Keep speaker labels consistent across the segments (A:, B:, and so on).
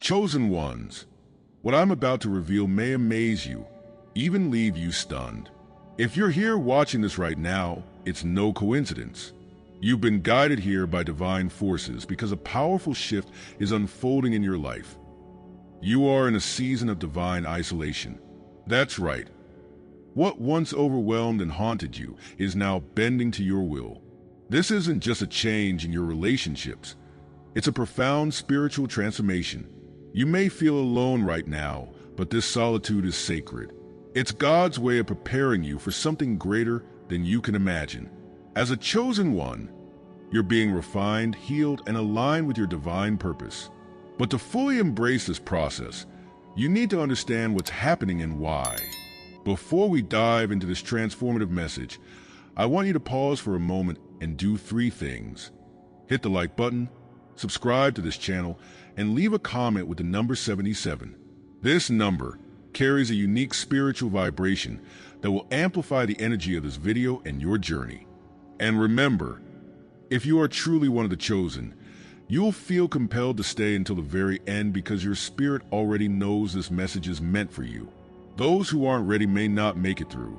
A: Chosen ones, what I'm about to reveal may amaze you, even leave you stunned. If you're here watching this right now, it's no coincidence. You've been guided here by divine forces because a powerful shift is unfolding in your life. You are in a season of divine isolation. That's right. What once overwhelmed and haunted you is now bending to your will. This isn't just a change in your relationships. It's a profound spiritual transformation. You may feel alone right now, but this solitude is sacred. It's God's way of preparing you for something greater than you can imagine. As a chosen one, you're being refined, healed, and aligned with your divine purpose. But to fully embrace this process, you need to understand what's happening and why. Before we dive into this transformative message, I want you to pause for a moment and do 3 things. Hit the like button, subscribe to this channel, and leave a comment with the number 77. This number carries a unique spiritual vibration that will amplify the energy of this video and your journey. And remember, if you are truly one of the chosen, you'll feel compelled to stay until the very end because your spirit already knows this message is meant for you. Those who aren't ready may not make it through,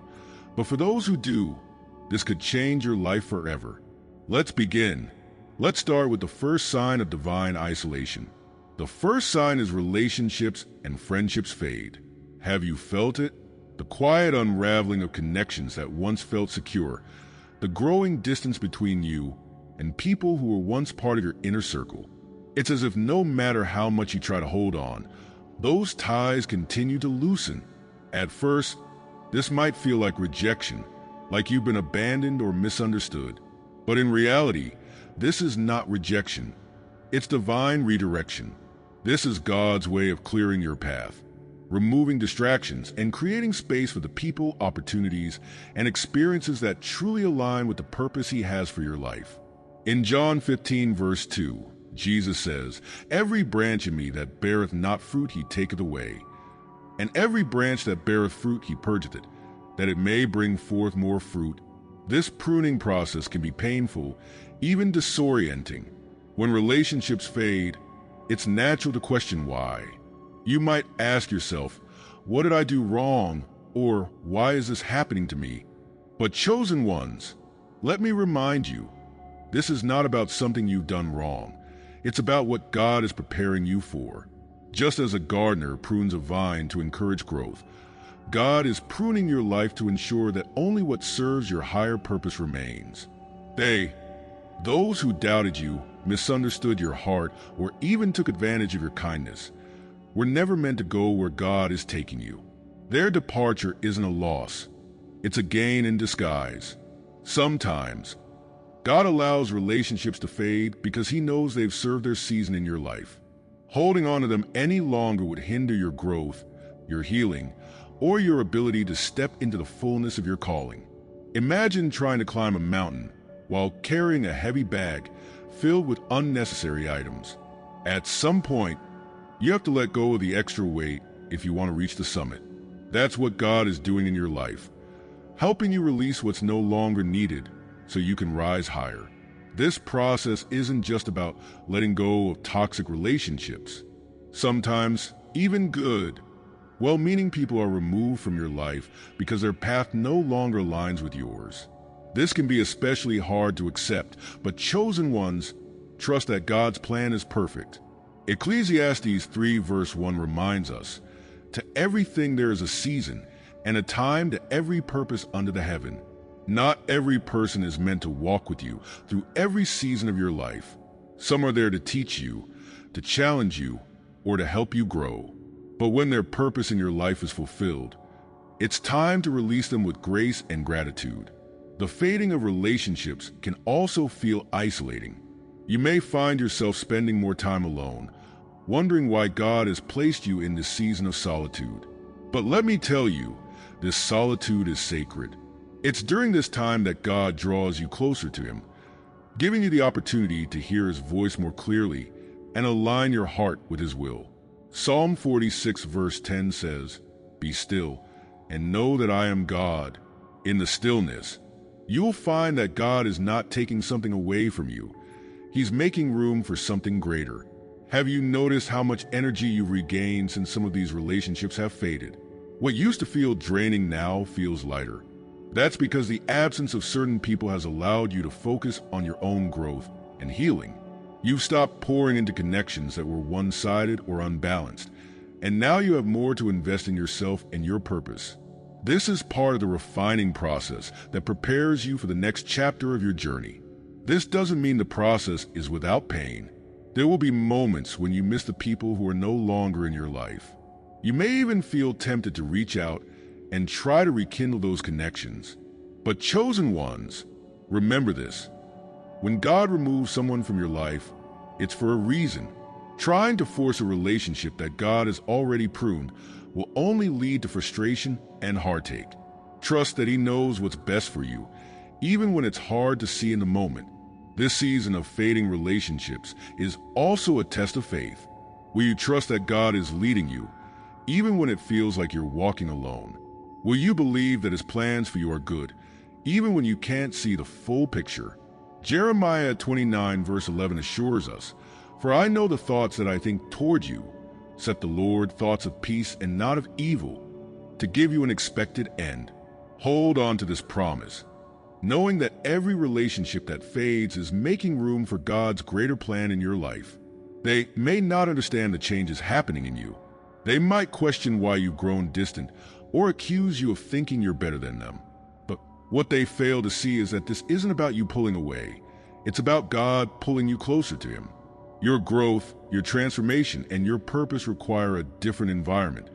A: but for those who do, this could change your life forever. Let's begin. Let's start with the first sign of divine isolation. The first sign is relationships and friendships fade. Have you felt it? The quiet unraveling of connections that once felt secure, the growing distance between you and people who were once part of your inner circle. It's as if no matter how much you try to hold on, those ties continue to loosen. At first, this might feel like rejection, like you've been abandoned or misunderstood. But in reality, this is not rejection. It's divine redirection. This is God's way of clearing your path, removing distractions, and creating space for the people, opportunities, and experiences that truly align with the purpose He has for your life. In John 15, verse 2, Jesus says, "Every branch in me that beareth not fruit He taketh away, and every branch that beareth fruit He purgeth it, that it may bring forth more fruit." This pruning process can be painful, even disorienting. When relationships fade, it's natural to question why. You might ask yourself, what did I do wrong? Or why is this happening to me? But chosen ones, let me remind you, this is not about something you've done wrong. It's about what God is preparing you for. Just as a gardener prunes a vine to encourage growth, God is pruning your life to ensure that only what serves your higher purpose remains. Those who doubted you, misunderstood your heart, or even took advantage of your kindness, were never meant to go where God is taking you. Their departure isn't a loss. It's a gain in disguise. Sometimes, God allows relationships to fade because He knows they've served their season in your life. Holding on to them any longer would hinder your growth, your healing, or your ability to step into the fullness of your calling. Imagine trying to climb a mountain while carrying a heavy bag filled with unnecessary items. At some point, you have to let go of the extra weight if you want to reach the summit. That's what God is doing in your life, helping you release what's no longer needed so you can rise higher. This process isn't just about letting go of toxic relationships. Sometimes, even good, well-meaning people are removed from your life because their path no longer aligns with yours. This can be especially hard to accept, but chosen ones trust that God's plan is perfect. Ecclesiastes 3 verse 1 reminds us, "To everything there is a season, and a time to every purpose under the heaven." Not every person is meant to walk with you through every season of your life. Some are there to teach you, to challenge you, or to help you grow. But when their purpose in your life is fulfilled, it's time to release them with grace and gratitude. The fading of relationships can also feel isolating. You may find yourself spending more time alone, wondering why God has placed you in this season of solitude. But let me tell you, this solitude is sacred. It's during this time that God draws you closer to Him, giving you the opportunity to hear His voice more clearly and align your heart with His will. Psalm 46 verse 10 says, "Be still and know that I am God." In the stillness, you'll find that God is not taking something away from you. He's making room for something greater. Have you noticed how much energy you've regained since some of these relationships have faded? What used to feel draining now feels lighter. That's because the absence of certain people has allowed you to focus on your own growth and healing. You've stopped pouring into connections that were one-sided or unbalanced, and now you have more to invest in yourself and your purpose. This is part of the refining process that prepares you for the next chapter of your journey. This doesn't mean the process is without pain. There will be moments when you miss the people who are no longer in your life. You may even feel tempted to reach out and try to rekindle those connections. But chosen ones, remember this. When God removes someone from your life, it's for a reason. Trying to force a relationship that God has already pruned will only lead to frustration and heartache. Trust that He knows what's best for you, even when it's hard to see in the moment. This season of fading relationships is also a test of faith. Will you trust that God is leading you, even when it feels like you're walking alone? Will you believe that His plans for you are good, even when you can't see the full picture? Jeremiah 29 verse 11 assures us, "For I know the thoughts that I think toward you, saith the Lord, thoughts of peace and not of evil, to give you an expected end." Hold on to this promise, knowing that every relationship that fades is making room for God's greater plan in your life. They may not understand the changes happening in you. They might question why you've grown distant or accuse you of thinking you're better than them. But what they fail to see is that this isn't about you pulling away. It's about God pulling you closer to Him. Your growth, your transformation, and your purpose require a different environment,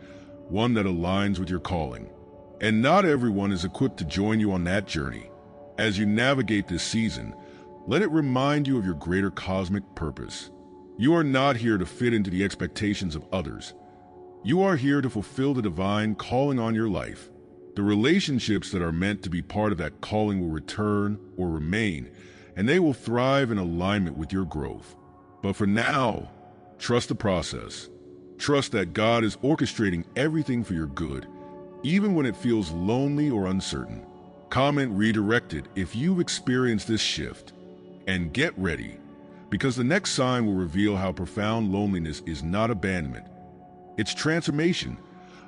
A: one that aligns with your calling. And not everyone is equipped to join you on that journey. As you navigate this season, let it remind you of your greater cosmic purpose. You are not here to fit into the expectations of others. You are here to fulfill the divine calling on your life. The relationships that are meant to be part of that calling will return or remain, and they will thrive in alignment with your growth. But for now, trust the process. Trust that God is orchestrating everything for your good, even when it feels lonely or uncertain. Comment redirected if you've experienced this shift. And get ready, because the next sign will reveal how profound loneliness is not abandonment. It's transformation,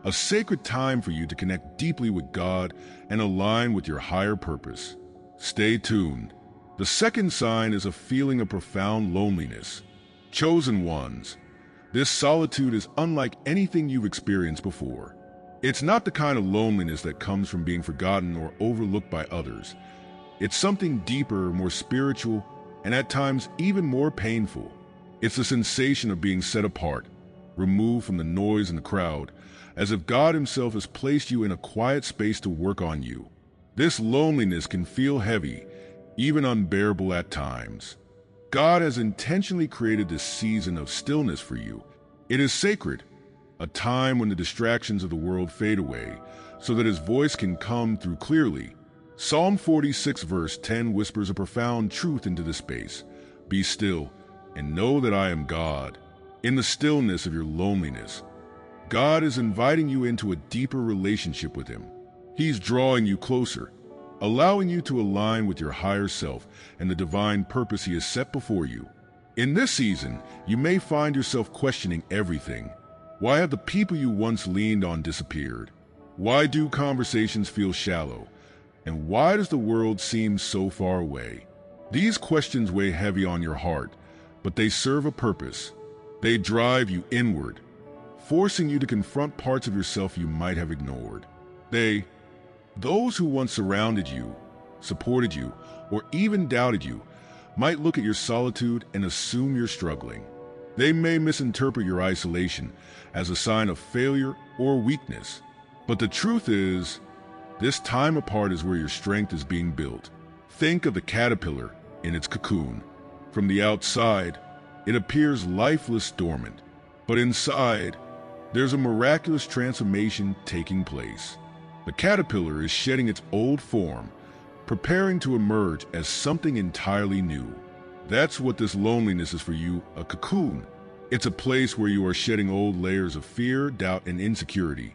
A: a sacred time for you to connect deeply with God and align with your higher purpose. Stay tuned. The second sign is a feeling of profound loneliness. Chosen ones, this solitude is unlike anything you've experienced before. It's not the kind of loneliness that comes from being forgotten or overlooked by others. It's something deeper, more spiritual, and at times even more painful. It's the sensation of being set apart, removed from the noise and the crowd, as if God Himself has placed you in a quiet space to work on you. This loneliness can feel heavy, even unbearable at times. God has intentionally created this season of stillness for you. It is sacred, a time when the distractions of the world fade away, so that His voice can come through clearly. Psalm 46 verse 10 whispers a profound truth into this space. Be still and know that I am God. In the stillness of your loneliness, God is inviting you into a deeper relationship with Him. He's drawing you closer, allowing you to align with your higher self and the divine purpose He has set before you. In this season, you may find yourself questioning everything. Why have the people you once leaned on disappeared? Why do conversations feel shallow? And why does the world seem so far away? These questions weigh heavy on your heart, but they serve a purpose. They drive you inward, forcing you to confront parts of yourself you might have ignored. Those who once surrounded you, supported you, or even doubted you, might look at your solitude and assume you're struggling. They may misinterpret your isolation as a sign of failure or weakness. But the truth is, this time apart is where your strength is being built. Think of the caterpillar in its cocoon. From the outside, it appears lifeless, dormant. But inside, there's a miraculous transformation taking place. The caterpillar is shedding its old form, preparing to emerge as something entirely new. That's what this loneliness is for you, a cocoon. It's a place where you are shedding old layers of fear, doubt, and insecurity,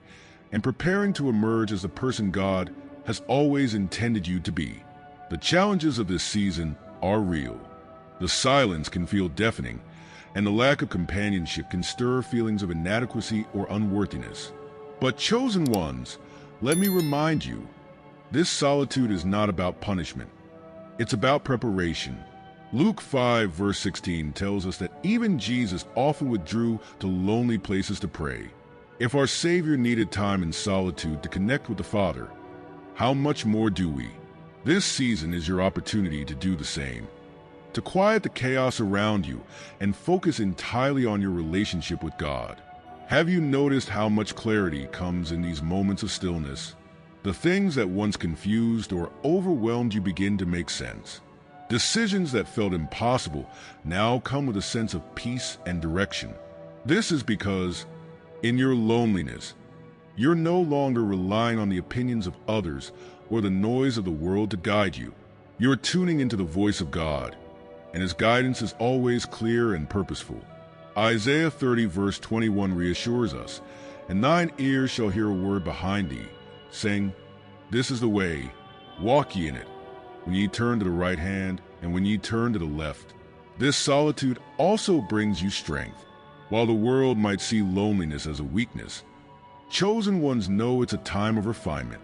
A: and preparing to emerge as the person God has always intended you to be. The challenges of this season are real. The silence can feel deafening, and the lack of companionship can stir feelings of inadequacy or unworthiness. But chosen ones, let me remind you, this solitude is not about punishment. It's about preparation. Luke 5 verse 16 tells us that even Jesus often withdrew to lonely places to pray. If our Savior needed time in solitude to connect with the Father, how much more do we? This season is your opportunity to do the same. To quiet the chaos around you and focus entirely on your relationship with God. Have you noticed how much clarity comes in these moments of stillness? The things that once confused or overwhelmed you begin to make sense. Decisions that felt impossible now come with a sense of peace and direction. This is because, in your loneliness, you're no longer relying on the opinions of others or the noise of the world to guide you. You're tuning into the voice of God, and His guidance is always clear and purposeful. Isaiah 30 verse 21 reassures us, "And thine ears shall hear a word behind thee, saying, This is the way, walk ye in it, when ye turn to the right hand, and when ye turn to the left." This solitude also brings you strength. While the world might see loneliness as a weakness, chosen ones know it's a time of refinement.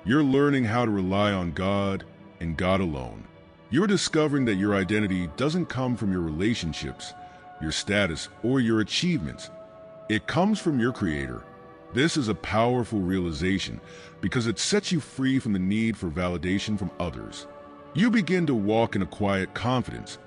A: You're learning how to rely on God and God alone. You're discovering that your identity doesn't come from your relationships, your status, or your achievements. It comes from your Creator. This is a powerful realization because it sets you free from the need for validation from others. You begin to walk in a quiet confidence,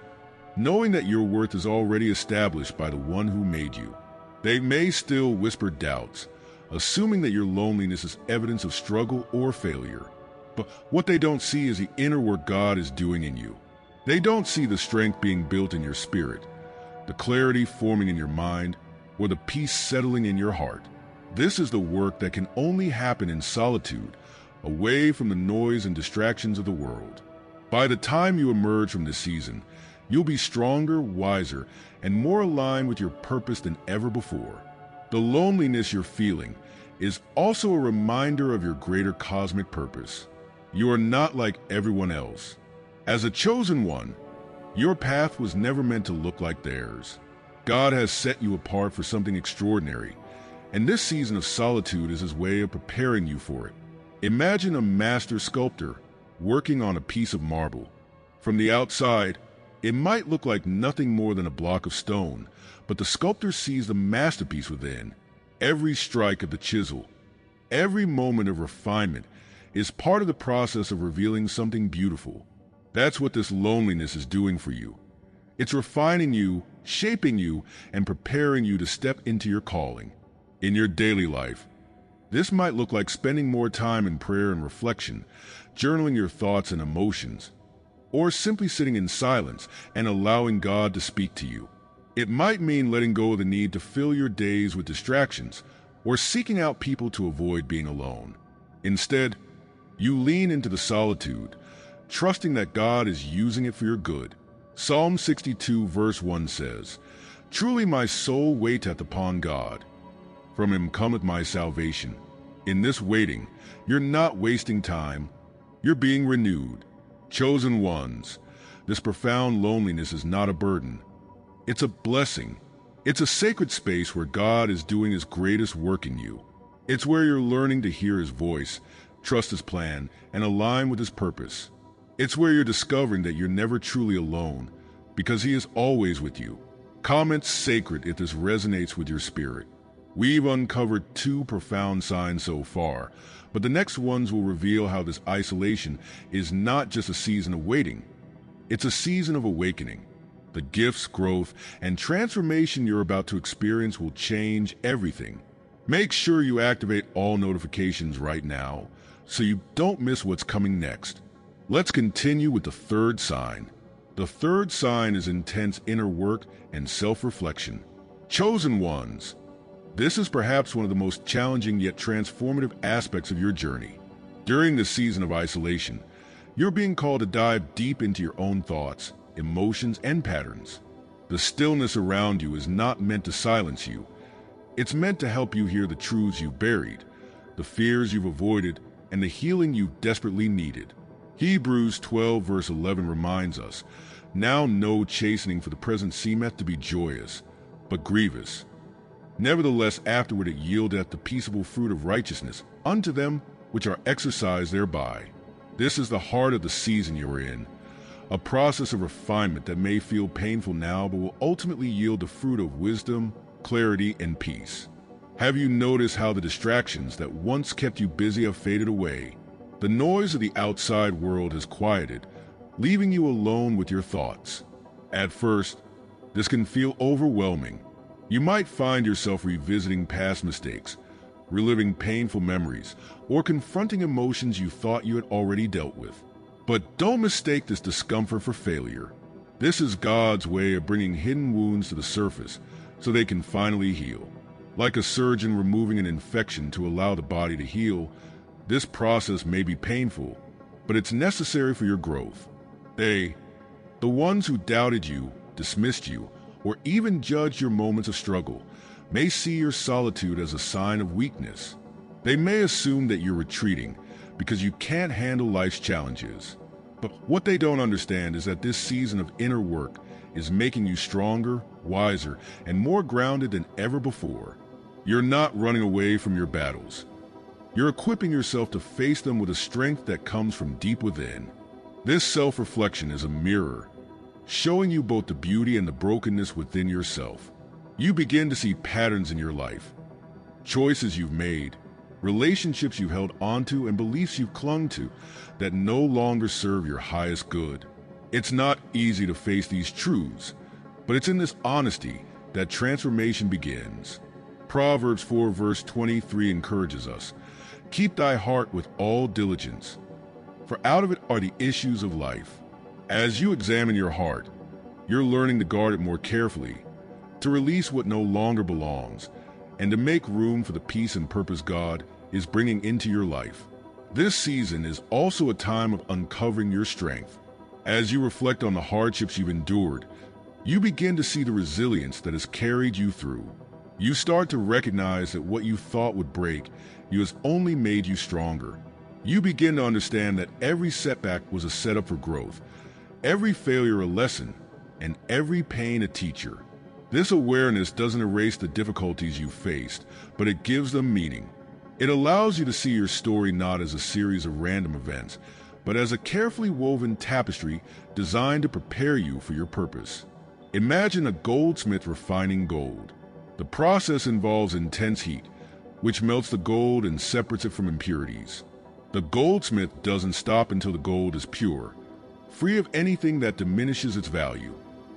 A: knowing that your worth is already established by the one who made you. They may still whisper doubts, assuming that your loneliness is evidence of struggle or failure. But what they don't see is the inner work God is doing in you. They don't see the strength being built in your spirit, the clarity forming in your mind, or the peace settling in your heart. This is the work that can only happen in solitude, away from the noise and distractions of the world. By the time you emerge from this season, you'll be stronger, wiser, and more aligned with your purpose than ever before. The loneliness you're feeling is also a reminder of your greater cosmic purpose. You are not like everyone else. As a chosen one, your path was never meant to look like theirs. God has set you apart for something extraordinary, and this season of solitude is His way of preparing you for it. Imagine a master sculptor working on a piece of marble. From the outside, it might look like nothing more than a block of stone, but the sculptor sees the masterpiece within. Every strike of the chisel, every moment of refinement is part of the process of revealing something beautiful. That's what this loneliness is doing for you. It's refining you, shaping you, and preparing you to step into your calling. In your daily life, this might look like spending more time in prayer and reflection, journaling your thoughts and emotions, or simply sitting in silence and allowing God to speak to you. It might mean letting go of the need to fill your days with distractions or seeking out people to avoid being alone. Instead, you lean into the solitude, trusting that God is using it for your good. Psalm 62 verse 1 says, "Truly my soul waiteth upon God. From Him cometh my salvation." In this waiting, you're not wasting time, you're being renewed. Chosen ones, this profound loneliness is not a burden. It's a blessing. It's a sacred space where God is doing His greatest work in you. It's where you're learning to hear His voice, trust His plan, and align with His purpose. It's where you're discovering that you're never truly alone, because He is always with you. Comment sacred if this resonates with your spirit. We've uncovered 2 profound signs so far, but the next ones will reveal how this isolation is not just a season of waiting. It's a season of awakening. The gifts, growth, and transformation you're about to experience will change everything. Make sure you activate all notifications right now so you don't miss what's coming next. Let's continue with the 3rd sign. The 3rd sign is intense inner work and self-reflection. Chosen ones, this is perhaps one of the most challenging yet transformative aspects of your journey. During this season of isolation, you're being called to dive deep into your own thoughts, emotions, and patterns. The stillness around you is not meant to silence you. It's meant to help you hear the truths you've buried, the fears you've avoided, and the healing you've desperately needed. Hebrews 12 verse 11 reminds us, Now no chastening for the present seemeth to be joyous, but grievous. Nevertheless afterward it yieldeth the peaceable fruit of righteousness unto them which are exercised thereby. This is the heart of the season you are in, a process of refinement that may feel painful now but will ultimately yield the fruit of wisdom, clarity, and peace. Have you noticed how the distractions that once kept you busy have faded away? The noise of the outside world has quieted, leaving you alone with your thoughts. At first, this can feel overwhelming. You might find yourself revisiting past mistakes, reliving painful memories, or confronting emotions you thought you had already dealt with. But don't mistake this discomfort for failure. This is God's way of bringing hidden wounds to the surface so they can finally heal. Like a surgeon removing an infection to allow the body to heal, this process may be painful, but it's necessary for your growth. The ones who doubted you, dismissed you, or even judged your moments of struggle, may see your solitude as a sign of weakness. They may assume that you're retreating because you can't handle life's challenges. But what they don't understand is that this season of inner work is making you stronger, wiser, and more grounded than ever before. You're not running away from your battles. You're equipping yourself to face them with a strength that comes from deep within. This self-reflection is a mirror, showing you both the beauty and the brokenness within yourself. You begin to see patterns in your life, choices you've made, relationships you've held onto, and beliefs you've clung to that no longer serve your highest good. It's not easy to face these truths, but it's in this honesty that transformation begins. Proverbs 4 verse 23 encourages us, "Keep thy heart with all diligence, for out of it are the issues of life." As you examine your heart, you're learning to guard it more carefully, to release what no longer belongs, and to make room for the peace and purpose God is bringing into your life. This season is also a time of uncovering your strength. As you reflect on the hardships you've endured, you begin to see the resilience that has carried you through. You start to recognize that what you thought would break you has only made you stronger. You begin to understand that every setback was a setup for growth, every failure a lesson, and every pain a teacher. This awareness doesn't erase the difficulties you faced, but it gives them meaning. It allows you to see your story not as a series of random events, but as a carefully woven tapestry designed to prepare you for your purpose. Imagine a goldsmith refining gold. The process involves intense heat, which melts the gold and separates it from impurities. The goldsmith doesn't stop until the gold is pure, free of anything that diminishes its value.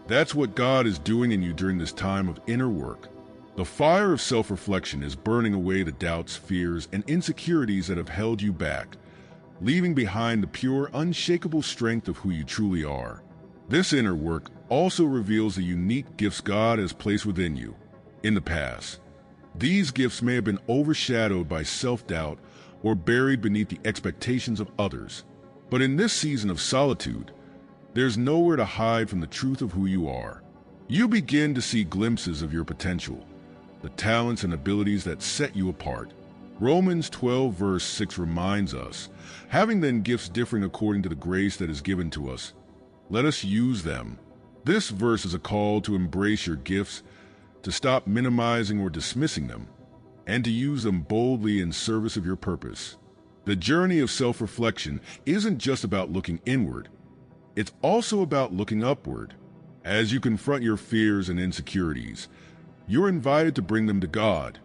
A: That's what God is doing in you during this time of inner work. The fire of self-reflection is burning away the doubts, fears, and insecurities that have held you back, leaving behind the pure, unshakable strength of who you truly are. This inner work also reveals the unique gifts God has placed within you. In the past, these gifts may have been overshadowed by self-doubt or buried beneath the expectations of others. But in this season of solitude, there's nowhere to hide from the truth of who you are. You begin to see glimpses of your potential, the talents and abilities that set you apart. Romans 12 verse 6 reminds us, "Having then gifts differing according to the grace that is given to us, let us use them." This verse is a call to embrace your gifts, to stop minimizing or dismissing them, and to use them boldly in service of your purpose. The journey of self-reflection isn't just about looking inward. It's also about looking upward. As you confront your fears and insecurities, you're invited to bring them to God,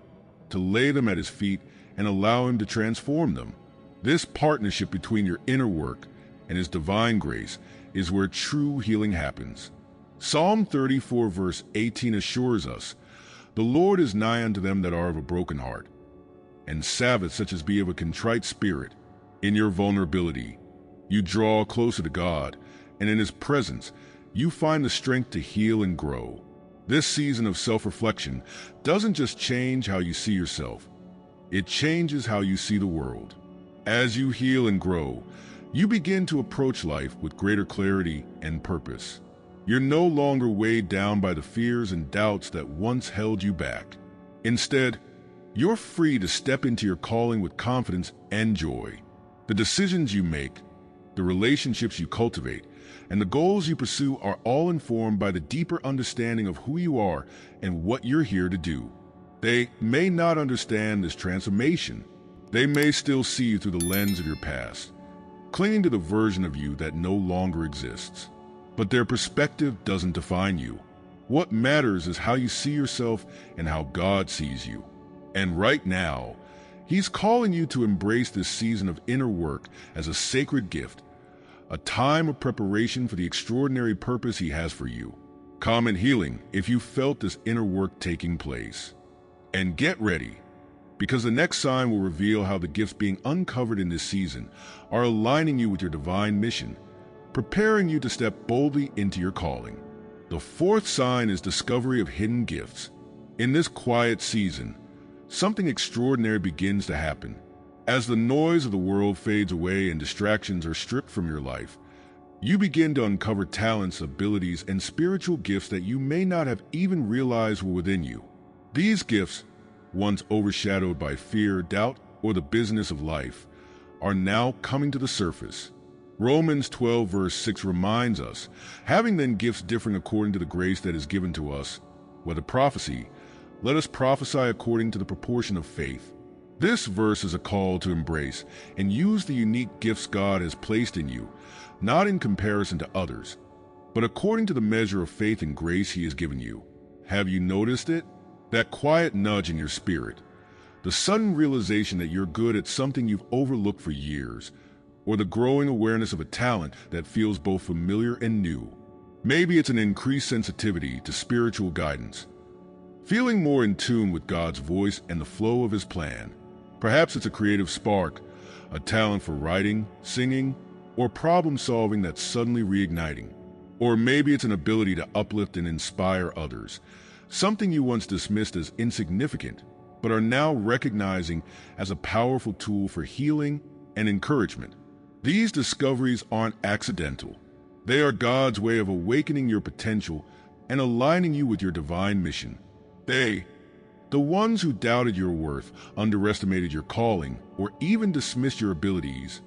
A: to lay them at His feet and allow Him to transform them. This partnership between your inner work and His divine grace is where true healing happens. Psalm 34 verse 18 assures us, "The Lord is nigh unto them that are of a broken heart, and saveth such as be of a contrite spirit." In your vulnerability, you draw closer to God, and in His presence, you find the strength to heal and grow. This season of self-reflection doesn't just change how you see yourself, it changes how you see the world. As you heal and grow, you begin to approach life with greater clarity and purpose. You're no longer weighed down by the fears and doubts that once held you back. Instead, you're free to step into your calling with confidence and joy. The decisions you make, the relationships you cultivate, and the goals you pursue are all informed by the deeper understanding of who you are and what you're here to do. They may not understand this transformation. They may still see you through the lens of your past, clinging to the version of you that no longer exists. But their perspective doesn't define you. What matters is how you see yourself and how God sees you. And right now, He's calling you to embrace this season of inner work as a sacred gift, a time of preparation for the extraordinary purpose He has for you. Come and healing if you felt this inner work taking place. And get ready, because the next sign will reveal how the gifts being uncovered in this season are aligning you with your divine mission, preparing you to step boldly into your calling. The fourth sign is discovery of hidden gifts. In this quiet season, something extraordinary begins to happen. As the noise of the world fades away and distractions are stripped from your life, you begin to uncover talents, abilities, and spiritual gifts that you may not have even realized were within you. These gifts, once overshadowed by fear, doubt, or the business of life, are now coming to the surface. Romans 12 verse 6 reminds us, having then gifts differing according to the grace that is given to us, whether prophecy, let us prophesy according to the proportion of faith. This verse is a call to embrace and use the unique gifts God has placed in you, not in comparison to others, but according to the measure of faith and grace He has given you. Have you noticed it? That quiet nudge in your spirit, the sudden realization that you're good at something you've overlooked for years, or the growing awareness of a talent that feels both familiar and new. Maybe it's an increased sensitivity to spiritual guidance, feeling more in tune with God's voice and the flow of His plan. Perhaps it's a creative spark, a talent for writing, singing, or problem solving that's suddenly reigniting. Or maybe it's an ability to uplift and inspire others, something you once dismissed as insignificant, but are now recognizing as a powerful tool for healing and encouragement. These discoveries aren't accidental. They are God's way of awakening your potential and aligning you with your divine mission. They, the ones who doubted your worth, underestimated your calling, or even dismissed your abilities,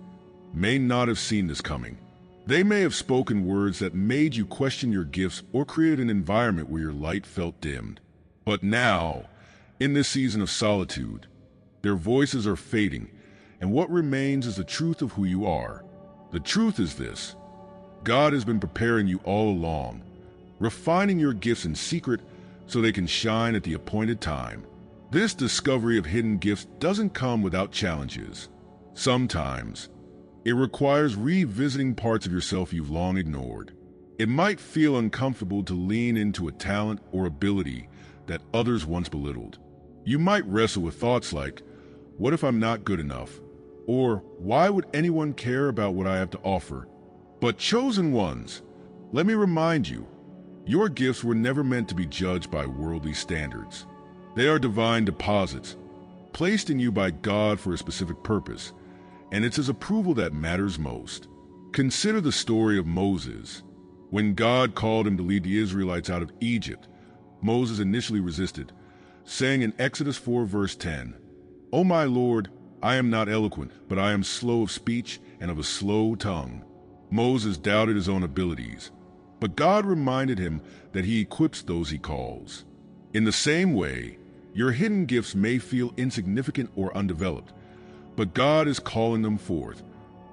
A: may not have seen this coming. They may have spoken words that made you question your gifts or created an environment where your light felt dimmed. But now, in this season of solitude, their voices are fading, and what remains is the truth of who you are. The truth is this: God has been preparing you all along, refining your gifts in secret so they can shine at the appointed time. This discovery of hidden gifts doesn't come without challenges. Sometimes, it requires revisiting parts of yourself you've long ignored. It might feel uncomfortable to lean into a talent or ability that others once belittled. You might wrestle with thoughts like, what if I'm not good enough? Or why would anyone care about what I have to offer? But chosen ones, let me remind you, your gifts were never meant to be judged by worldly standards. They are divine deposits, placed in you by God for a specific purpose, and it's His approval that matters most. Consider the story of Moses. When God called him to lead the Israelites out of Egypt, Moses initially resisted, saying in Exodus 4 verse 10, "O my Lord, I am not eloquent, but I am slow of speech and of a slow tongue." Moses doubted his own abilities, but God reminded him that He equips those He calls. In the same way, your hidden gifts may feel insignificant or undeveloped, but God is calling them forth,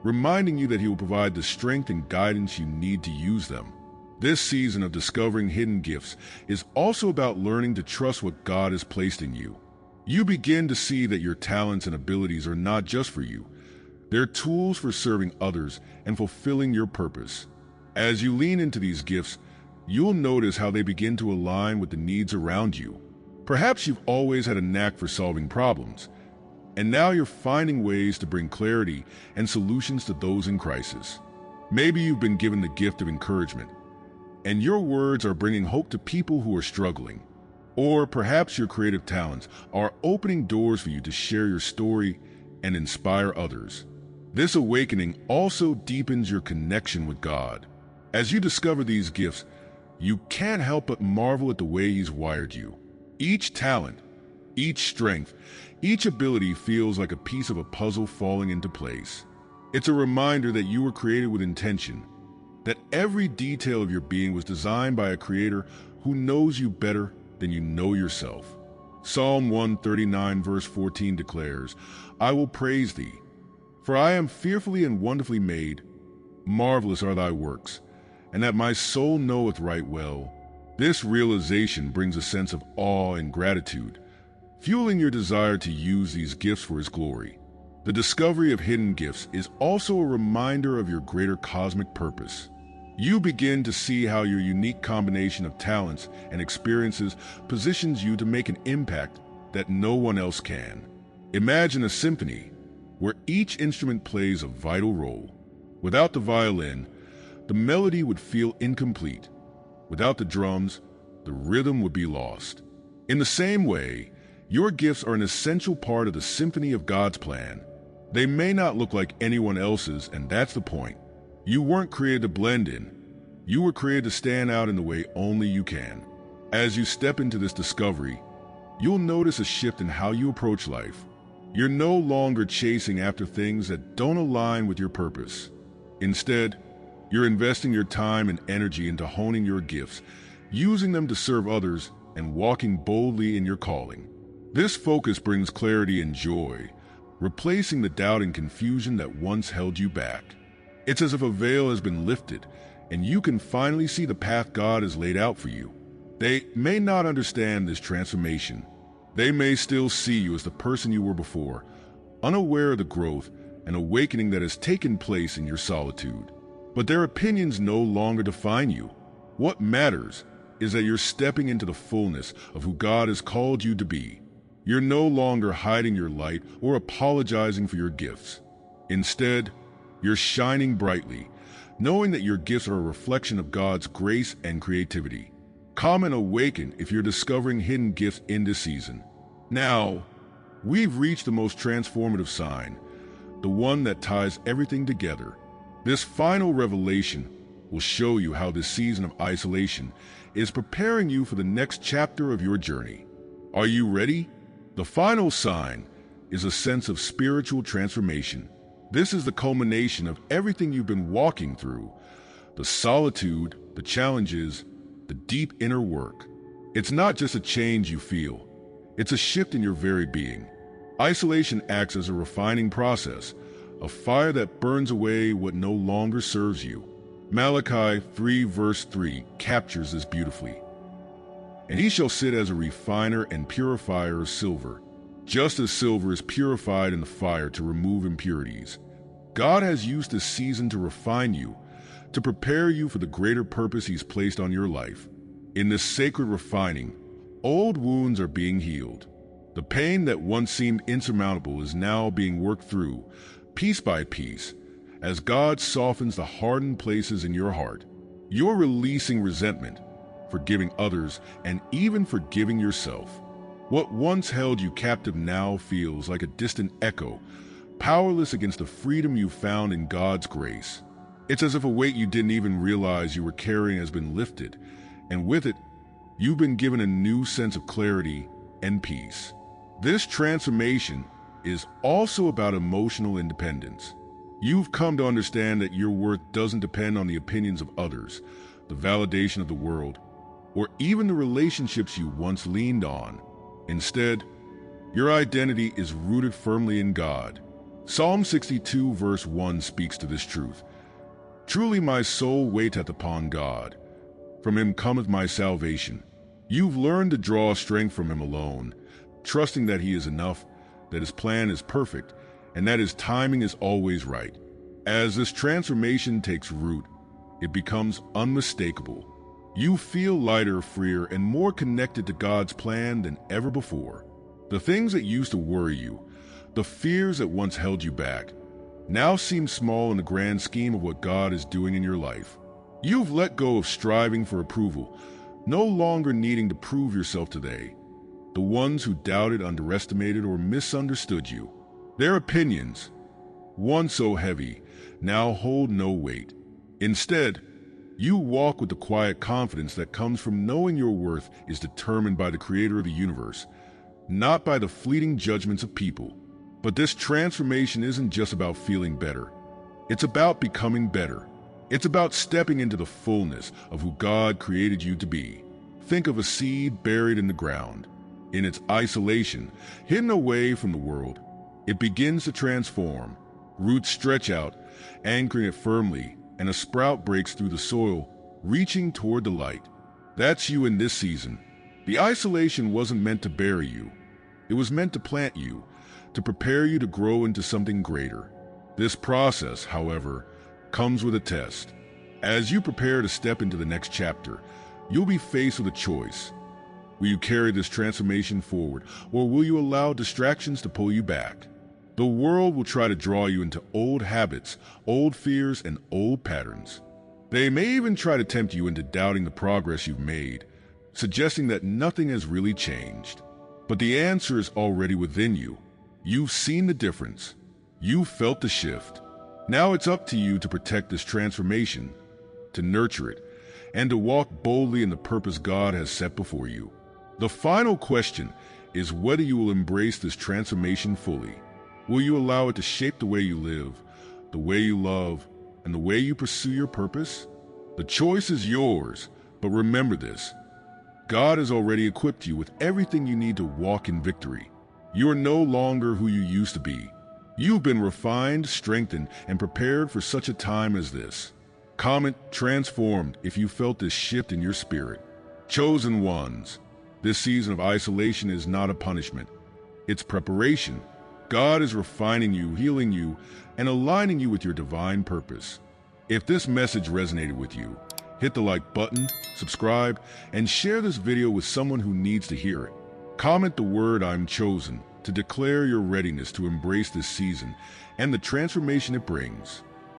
A: reminding you that He will provide the strength and guidance you need to use them. This season of discovering hidden gifts is also about learning to trust what God has placed in you. You begin to see that your talents and abilities are not just for you. They're tools for serving others and fulfilling your purpose. As you lean into these gifts, you'll notice how they begin to align with the needs around you. Perhaps you've always had a knack for solving problems, and now you're finding ways to bring clarity and solutions to those in crisis. Maybe you've been given the gift of encouragement, and your words are bringing hope to people who are struggling. Or perhaps your creative talents are opening doors for you to share your story and inspire others. This awakening also deepens your connection with God. As you discover these gifts, you can't help but marvel at the way He's wired you. Each talent, each strength, each ability feels like a piece of a puzzle falling into place. It's a reminder that you were created with intention, that every detail of your being was designed by a creator who knows you better than you know yourself. Psalm 139 verse 14 declares, "I will praise thee, for I am fearfully and wonderfully made. Marvelous are thy works, and that my soul knoweth right well." This realization brings a sense of awe and gratitude, fueling your desire to use these gifts for His glory. The discovery of hidden gifts is also a reminder of your greater cosmic purpose. You begin to see how your unique combination of talents and experiences positions you to make an impact that no one else can. Imagine a symphony where each instrument plays a vital role. Without the violin, the melody would feel incomplete. Without the drums, the rhythm would be lost. In the same way, your gifts are an essential part of the symphony of God's plan. They may not look like anyone else's, and that's the point. You weren't created to blend in. You were created to stand out in the way only you can. As you step into this discovery, you'll notice a shift in how you approach life. You're no longer chasing after things that don't align with your purpose. Instead, you're investing your time and energy into honing your gifts, using them to serve others, and walking boldly in your calling. This focus brings clarity and joy, replacing the doubt and confusion that once held you back. It's as if a veil has been lifted, and you can finally see the path God has laid out for you. They may not understand this transformation. They may still see you as the person you were before, unaware of the growth and awakening that has taken place in your solitude. But their opinions no longer define you. What matters is that you're stepping into the fullness of who God has called you to be. You're no longer hiding your light or apologizing for your gifts. Instead, you're shining brightly, knowing that your gifts are a reflection of God's grace and creativity. Come and awaken if you're discovering hidden gifts in this season. Now, we've reached the most transformative sign, the one that ties everything together. This final revelation will show you how this season of isolation is preparing you for the next chapter of your journey. Are you ready? The final sign is a sense of spiritual transformation. This is the culmination of everything you've been walking through, the solitude, the challenges, the deep inner work. It's not just a change you feel, it's a shift in your very being. Isolation acts as a refining process, a fire that burns away what no longer serves you. Malachi 3 verse 3 captures this beautifully. "And he shall sit as a refiner and purifier of silver, just as silver is purified in the fire to remove impurities." God has used this season to refine you, to prepare you for the greater purpose He's placed on your life. In this sacred refining, old wounds are being healed. The pain that once seemed insurmountable is now being worked through, piece by piece, as God softens the hardened places in your heart. You're releasing resentment, forgiving others, and even forgiving yourself. What once held you captive now feels like a distant echo, powerless against the freedom you found in God's grace. It's as if a weight you didn't even realize you were carrying has been lifted, and with it, you've been given a new sense of clarity and peace. This transformation is also about emotional independence. You've come to understand that your worth doesn't depend on the opinions of others, the validation of the world, or even the relationships you once leaned on. Instead, your identity is rooted firmly in God. Psalm 62 verse 1 speaks to this truth. "Truly my soul waiteth upon God. From Him cometh my salvation." You've learned to draw strength from Him alone, trusting that He is enough, that His plan is perfect, and that His timing is always right. As this transformation takes root, it becomes unmistakable. You feel lighter, freer, and more connected to God's plan than ever before. The things that used to worry you, the fears that once held you back, now seem small in the grand scheme of what God is doing in your life. You've let go of striving for approval, no longer needing to prove yourself today. The ones who doubted, underestimated, or misunderstood you, their opinions, once so heavy, now hold no weight. Instead, you walk with the quiet confidence that comes from knowing your worth is determined by the Creator of the universe, not by the fleeting judgments of people. But this transformation isn't just about feeling better. It's about becoming better. It's about stepping into the fullness of who God created you to be. Think of a seed buried in the ground. In its isolation, hidden away from the world, it begins to transform. Roots stretch out, anchoring it firmly, and a sprout breaks through the soil, reaching toward the light. That's you in this season. The isolation wasn't meant to bury you. It was meant to plant you, to prepare you to grow into something greater. This process, however, comes with a test. As you prepare to step into the next chapter, you'll be faced with a choice. Will you carry this transformation forward, or will you allow distractions to pull you back? The world will try to draw you into old habits, old fears, and old patterns. They may even try to tempt you into doubting the progress you've made, suggesting that nothing has really changed. But the answer is already within you. You've seen the difference. You've felt the shift. Now it's up to you to protect this transformation, to nurture it, and to walk boldly in the purpose God has set before you. The final question is whether you will embrace this transformation fully. Will you allow it to shape the way you live, the way you love, and the way you pursue your purpose? The choice is yours, but remember this. God has already equipped you with everything you need to walk in victory. You are no longer who you used to be. You've been refined, strengthened, and prepared for such a time as this. Comment transformed if you felt this shift in your spirit. Chosen ones, this season of isolation is not a punishment. It's preparation. God is refining you, healing you, and aligning you with your divine purpose. If this message resonated with you, hit the like button, subscribe, and share this video with someone who needs to hear it. Comment the word "I'm chosen" to declare your readiness to embrace this season and the transformation it brings.